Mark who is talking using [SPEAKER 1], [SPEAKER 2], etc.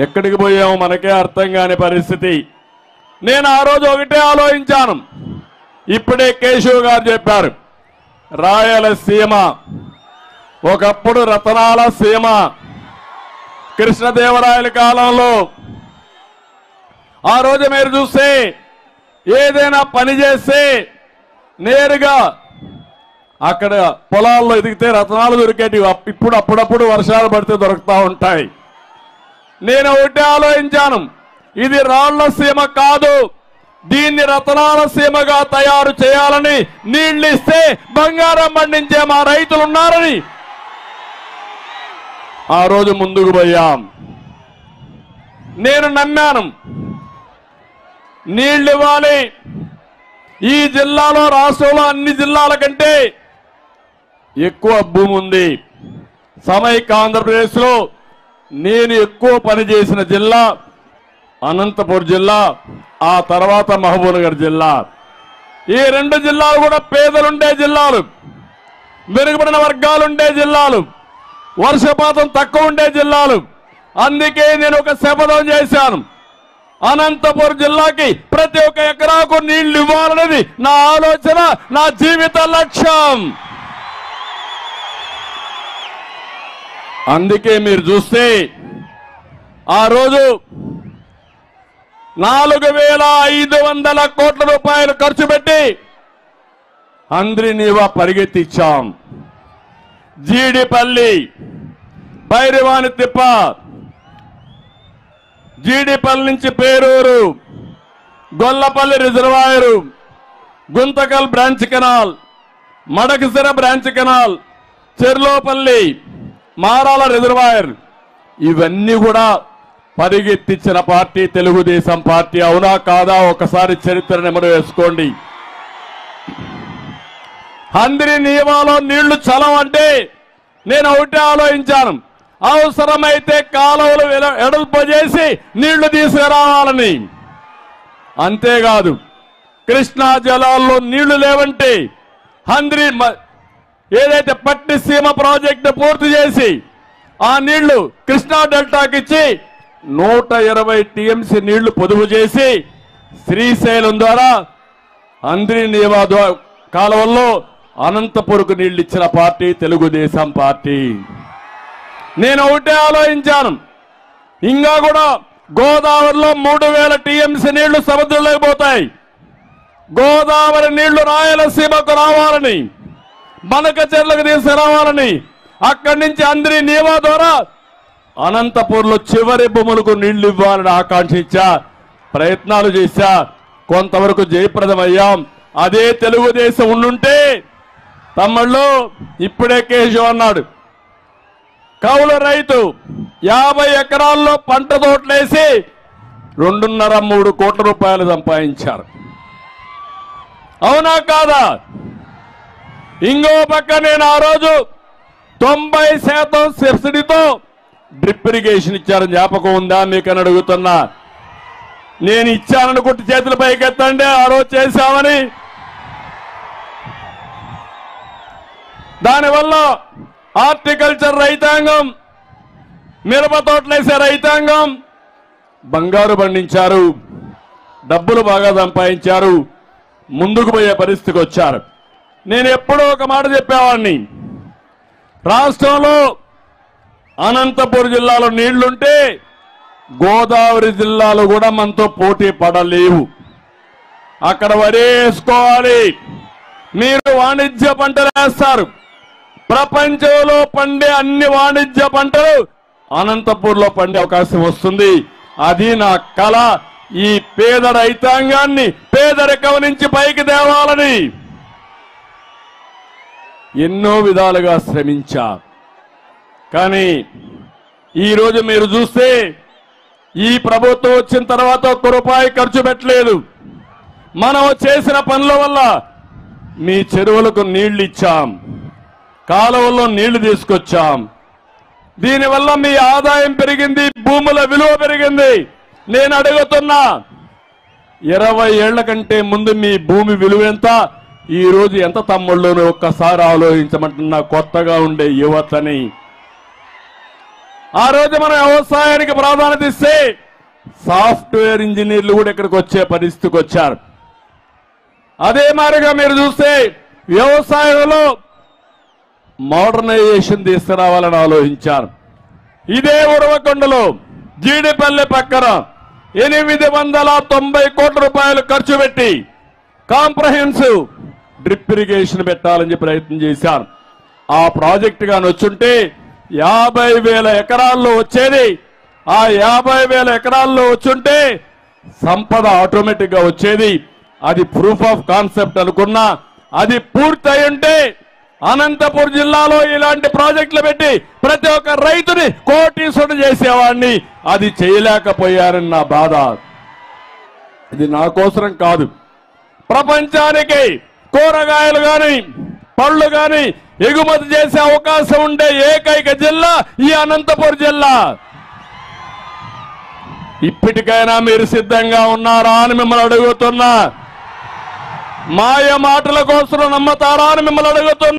[SPEAKER 1] ఎక్కడికి పోయామో మనకే అర్థం కాని పరిస్థితి. నేను ఆ రోజు ఒకటే ఆలోచించాను. ఇప్పుడే కేశవ్ గారు చెప్పారు, రాయలసీమ ఒకప్పుడు రతనాల సీమ. కృష్ణదేవరాయల కాలంలో ఆ రోజు మీరు చూస్తే ఏదైనా పని చేస్తే నేరుగా అక్కడ పొలాల్లో ఎదిగితే రతనాలు దొరికేటివి. ఇప్పుడు అప్పుడప్పుడు వర్షాలు పడితే దొరుకుతూ ఉంటాయి. నేను ఒకటే ఆలోచించాను, ఇది రాళ్ల సీమ కాదు, దీన్ని రతనాల సీమగా తయారు చేయాలని, నీళ్లు ఇస్తే బంగారం పండించే మా రైతులు ఉన్నారని ఆ రోజు ముందుకు పోయాం. నేను నమ్మాను, నీళ్లు ఇవ్వాలి. ఈ జిల్లాలో రాష్ట్రంలో అన్ని జిల్లాల కంటే ఎక్కువ భూమి ఉంది. సమైక్య ఆంధ్రప్రదేశ్లో నేను ఎక్కువ పనిచేసిన జిల్లా అనంతపురం జిల్లా, ఆ తర్వాత మహబూబ్నగర్ జిల్లా. ఈ రెండు జిల్లాలు కూడా పేదలుండే జిల్లాలు, వెనుకబడిన వర్గాలుండే జిల్లాలు, వర్షపాతం తక్కువ ఉండే జిల్లాలు. అందుకే నేను ఒక శపథం చేశాను, అనంతపురం జిల్లాకి ప్రతి ఒక్క ఎకరాకు నీళ్లు ఇవ్వాలనేది నా ఆలోచన, నా జీవిత లక్ష్యం. అందుకే మీరు చూస్తే ఆ రోజు 4,500 కోట్ల రూపాయలు ఖర్చు పెట్టి అంద్రినీవా పరిగెత్తిచ్చాం. జీడిపల్లి, భైరవాని తిప్ప, జీడిపల్లి నుంచి Peruru, Gollapalli reservoir, Guntakal branch canal, Madakasira branch canal, Cherlopalli, Marala reservoir, ఇవన్నీ కూడా పరిగెత్తించిన పార్టీ తెలుగుదేశం పార్టీ. అవునా కాదా? ఒకసారి చరిత్ర నెమరు వేసుకోండి. అంద్రినీవాలో నీళ్లు చలవంటే నేను ఒకటే ఆలోచించాను, అవసరమైతే కాలువలు ఎడల్పు చేసి నీళ్లు తీసుకురావాలని. అంతేకాదు, కృష్ణా జలాల్లో నీళ్లు లేవంటే ఏదైతే పట్టిసీమ ప్రాజెక్టు పూర్తి చేసి ఆ నీళ్లు కృష్ణా డెల్టాకి ఇచ్చి 120 టీఎంసీ నీళ్లు పొదుపు చేసి శ్రీశైలం ద్వారా అంద్రినీవా కాలువల్లో అనంతపురకు నీళ్లు ఇచ్చిన పార్టీ తెలుగుదేశం పార్టీ. నేను ఒకటే ఆలోచించాను, ఇంకా కూడా గోదావరిలో 3000 టీఎంసీ నీళ్లు సముద్రంలోకి పోతాయి. గోదావరి నీళ్లు రాయలసీమకు రావాలని, బనకచెర్లకు తీసుకురావాలని, అక్కడి నుంచి అంద్రినీవా ద్వారా అనంతపూర్లో చివరి భూములకు నీళ్లు ఇవ్వాలని ఆకాంక్షించా, ప్రయత్నాలు చేశా. కొంతవరకు జయప్రదమయ్యాం. అదే తెలుగుదేశం ఉండుంటే తమ్ముళ్ళు, ఇప్పుడే కేశవ్ అన్నాడు, కౌలు రైతు 50 ఎకరాల్లో పంట తోటలేసి 2.5-3 కోట్ల రూపాయలు సంపాదించారు. అవునా కాదా? ఇంకో పక్క నేను ఆ రోజు 90% సబ్సిడీతో డ్రిప్ ఇరిగేషన్ ఇచ్చారని జ్ఞాపకం ఉందా మీకని అడుగుతున్నా. నేను ఇచ్చాననుకుంటే చేతులు పైకెత్తండి, ఆ రోజు చేశామని. దానివల్ల హార్టికల్చర్ రైతాంగం, మిరప తోటలేసే రైతాంగం బంగారు పండించారు, డబ్బులు బాగా సంపాదించారు, ముందుకు పోయే పరిస్థితికి వచ్చారు. నేను ఎప్పుడో ఒక మాట చెప్పేవాడిని, రాష్ట్రంలో అనంతపురం జిల్లాలో నీళ్లుంటే గోదావరి జిల్లాలో కూడా మనతో పోటీ పడలేవు. అక్కడ వరేసుకోవాలి. మీరు వాణిజ్య పంటలు వేస్తారు, ప్రపంచంలో పండే అన్ని వాణిజ్య పంటలు అనంతపూర్లో పండే అవకాశం వస్తుంది. అది నా కళ. ఈ పేద రైతాంగాన్ని పేదరికం నుంచి పైకి తేవాలని ఎన్నో విధాలుగా శ్రమించా. కానీ ఈరోజు మీరు చూస్తే ఈ ప్రభుత్వం వచ్చిన తర్వాత ఒక్క రూపాయి ఖర్చు పెట్టలేదు. మనం చేసిన పనుల వల్ల మీ చెరువులకు నీళ్లు ఇచ్చాం, కాలువల్లో నీళ్లు తీసుకొచ్చాం. దీనివల్ల మీ ఆదాయం పెరిగింది, భూముల విలువ పెరిగింది. నేను అడుగుతున్నా, 20 ఏళ్ల కంటే ముందు మీ భూమి విలువ ఎంత, ఈ రోజు ఎంత తమ్ముళ్ళను ఒక్కసారి ఆలోచించమంటున్నా కొత్తగా ఉండే యువతని. ఆ రోజు మనం వ్యవసాయానికి ప్రాధాన్యత ఇస్తే సాఫ్ట్వేర్ ఇంజనీర్లు కూడా ఇక్కడికి వచ్చే పరిస్థితికి వచ్చారు. అదే మాదిరిగా మీరు చూస్తే వ్యవసాయంలో మోడర్నైజేషన్ తీసుకురావాలని ఆలోచించారు. ఇదే ఉరవకొండలో జీడిపల్లి పక్కన 890 కోట్ల రూపాయలు ఖర్చు పెట్టి కాంప్రహెన్సివ్ డ్రిప్ ఇరిగేషన్ పెట్టాలని చెప్పి ప్రయత్నం చేశారు. ఆ ప్రాజెక్టు గాని వచ్చుంటే 50,000 ఎకరాల్లో వచ్చేది. ఆ 50,000 ఎకరాల్లో వచ్చుంటే సంపద ఆటోమేటిక్ గా వచ్చేది. అది ప్రూఫ్ ఆఫ్ కాన్సెప్ట్ అనుకున్నా. అది పూర్తయి ఉంటే అనంతపురం జిల్లాలో ఇలాంటి ప్రాజెక్టులు పెట్టి ప్రతి ఒక్క రైతుని కోటీశ్వరుడు చేసేవాడిని. అది చేయలేకపోయారని నా బాధ. ఇది నా కోసరం కాదు, ప్రపంచానికి కూరగాయలు గాని పళ్ళు గాని ఎగుమతి చేసే అవకాశం ఉండే ఏకైక జిల్లా ఈ అనంతపురం జిల్లా. ఇప్పటికైనా మీరు సిద్ధంగా ఉన్నారా అని మిమ్మల్ని అడుగుతున్నా. మాయ మాటల కోసం నమ్మతారా అని మిమ్మల్ని అడుగుతున్నా.